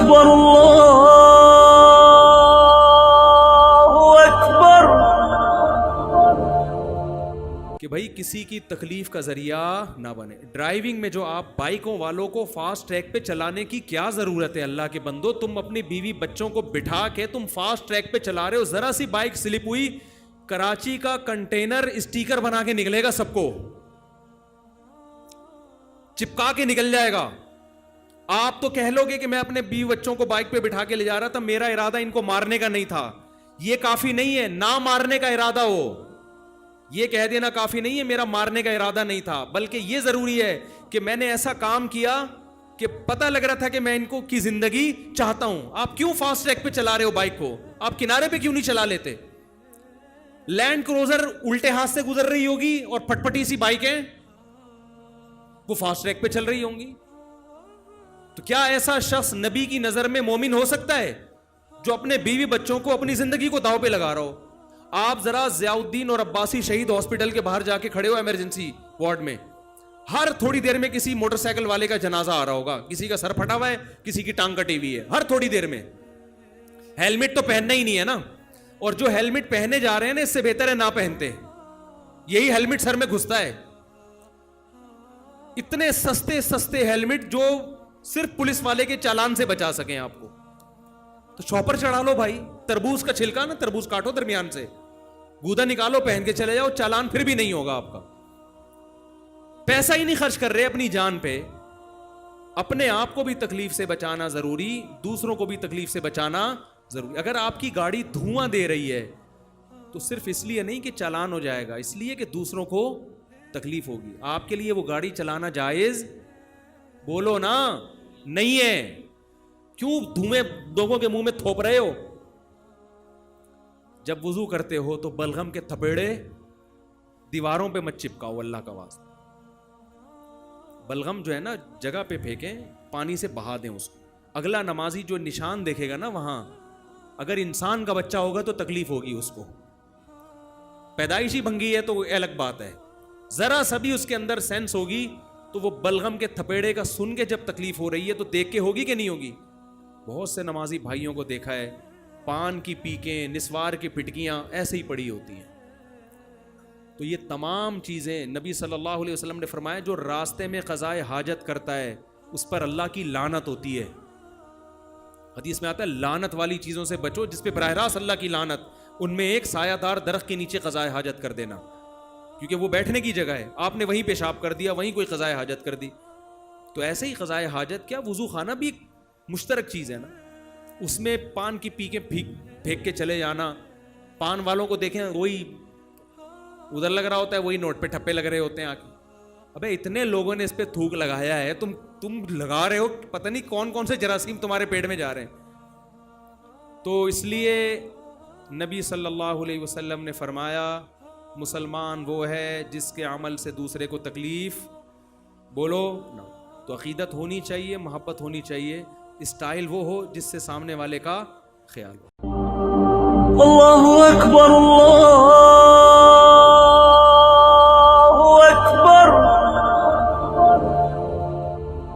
اکبر اللہ اکبر. کہ بھائی کسی کی تکلیف کا ذریعہ نہ بنے. ڈرائیونگ میں جو آپ بائکوں والوں کو فاسٹ ٹریک پہ چلانے کی کیا ضرورت ہے اللہ کے بندو؟ تم اپنی بیوی بچوں کو بٹھا کے تم فاسٹ ٹریک پہ چلا رہے ہو, ذرا سی بائک سلپ ہوئی, کراچی کا کنٹینر اسٹیکر بنا کے نکلے گا, سب کو چپکا کے نکل جائے گا. آپ تو کہہ لو گے کہ میں اپنے بیوی بچوں کو بائک پہ بٹھا کے لے جا رہا تھا, میرا ارادہ ان کو مارنے کا نہیں تھا. یہ کافی نہیں ہے نہ مارنے کا ارادہ ہو, یہ کہہ دینا کافی نہیں ہے میرا مارنے کا ارادہ نہیں تھا, بلکہ یہ ضروری ہے کہ میں نے ایسا کام کیا کہ پتہ لگ رہا تھا کہ میں ان کو کی زندگی چاہتا ہوں. آپ کیوں فاسٹ ٹریک پہ چلا رہے ہو بائک کو؟ آپ کنارے پہ کیوں نہیں چلا لیتے؟ لینڈ کروزر الٹے ہاتھ سے گزر رہی ہوگی اور پٹپٹی سی بائکیں وہ فاسٹ ٹریک پہ چل رہی ہوں گی. تو کیا ایسا شخص نبی کی نظر میں مومن ہو سکتا ہے جو اپنے بیوی بچوں کو اپنی زندگی کو داؤ پہ لگا رہا ہو؟ آپ ذرا ضیاء الدین اور عباسی شہید ہاسپٹل کے باہر جا کے کھڑے ہو ایمرجنسی وارڈ میں, ہر تھوڑی دیر میں کسی موٹر سائیکل والے کا جنازہ آ رہا ہوگا, کسی کا سر پھٹا ہوا ہے, کسی کی ٹانگ کٹی ہوئی ہے, ہر تھوڑی دیر میں. ہیلمٹ تو پہننا ہی نہیں ہے نا, اور جو ہیلمٹ پہنے جا رہے ہیں نا اس سے بہتر ہے نہ پہنتے. یہی ہیلمٹ سر میں گھستا ہے, اتنے سستے سستے ہیلمٹ جو صرف پولیس والے کے چالان سے بچا سکیں آپ کو. تو شاپر چڑھا لو بھائی, تربوز کا چھلکا نا, تربوز کاٹو درمیان سے, گودا نکالو, پہن کے چلے جاؤ, چالان پھر بھی نہیں ہوگا آپ کا. پیسہ ہی نہیں خرچ کر رہے اپنی جان پہ. اپنے آپ کو بھی تکلیف سے بچانا ضروری, دوسروں کو بھی تکلیف سے بچانا ضروری. اگر آپ کی گاڑی دھواں دے رہی ہے تو صرف اس لیے نہیں کہ چالان ہو جائے گا, اس لیے کہ دوسروں کو تکلیف ہوگی. آپ کے لیے وہ گاڑی چلانا جائز بولو نا نہیں ہے. کیوں دھوئیں لوگوں کے منہ میں تھوپ رہے ہو؟ جب وضو کرتے ہو تو بلغم کے تھپیڑے دیواروں پہ مت چپکاؤ اللہ کا واسطہ. بلغم جو ہے نا جگہ پہ پھینکیں, پانی سے بہا دیں اس کو. اگلا نمازی جو نشان دیکھے گا نا وہاں, اگر انسان کا بچہ ہوگا تو تکلیف ہوگی اس کو. پیدائشی بھنگی ہے تو وہ الگ بات ہے, ذرا سا بھی اس کے اندر سینس ہوگی تو وہ بلغم کے تھپیڑے کا سن کے جب تکلیف ہو رہی ہے تو دیکھ کے ہوگی کہ نہیں ہوگی. بہت سے نمازی بھائیوں کو دیکھا ہے, پان کی پیکیں, نسوار کی پٹکیاں ایسے ہی پڑی ہوتی ہیں. تو یہ تمام چیزیں نبی صلی اللہ علیہ وسلم نے فرمایا جو راستے میں قضائے حاجت کرتا ہے اس پر اللہ کی لعنت ہوتی ہے. حدیث میں آتا ہے لعنت والی چیزوں سے بچو جس پہ براہ راست اللہ کی لعنت. ان میں ایک سایہ دار درخت کے نیچے قضائے حاجت کر دینا, کیونکہ وہ بیٹھنے کی جگہ ہے, آپ نے وہیں پیشاب کر دیا, وہیں کوئی قضائے حاجت کر دی. تو ایسے ہی قضائے حاجت کیا, وضو خانہ بھی ایک مشترک چیز ہے نا, اس میں پان کی پیکیں پھینک کے چلے جانا. پان والوں کو دیکھیں وہی ادھر لگ رہا ہوتا ہے, وہی نوٹ پہ ٹھپے لگ رہے ہوتے ہیں. آ کے ابے اتنے لوگوں نے اس پہ تھوک لگایا ہے, تم لگا رہے ہو, پتہ نہیں کون کون سے جراثیم تمہارے پیٹ میں جا رہے ہیں. تو اس لیے نبی صلی اللہ علیہ وسلم نے فرمایا مسلمان وہ ہے جس کے عمل سے دوسرے کو تکلیف بولو نہ. تو عقیدت ہونی چاہیے, محبت ہونی چاہیے, اسٹائل وہ ہو جس سے سامنے والے کا خیال ہو. اللہ اکبر اللہ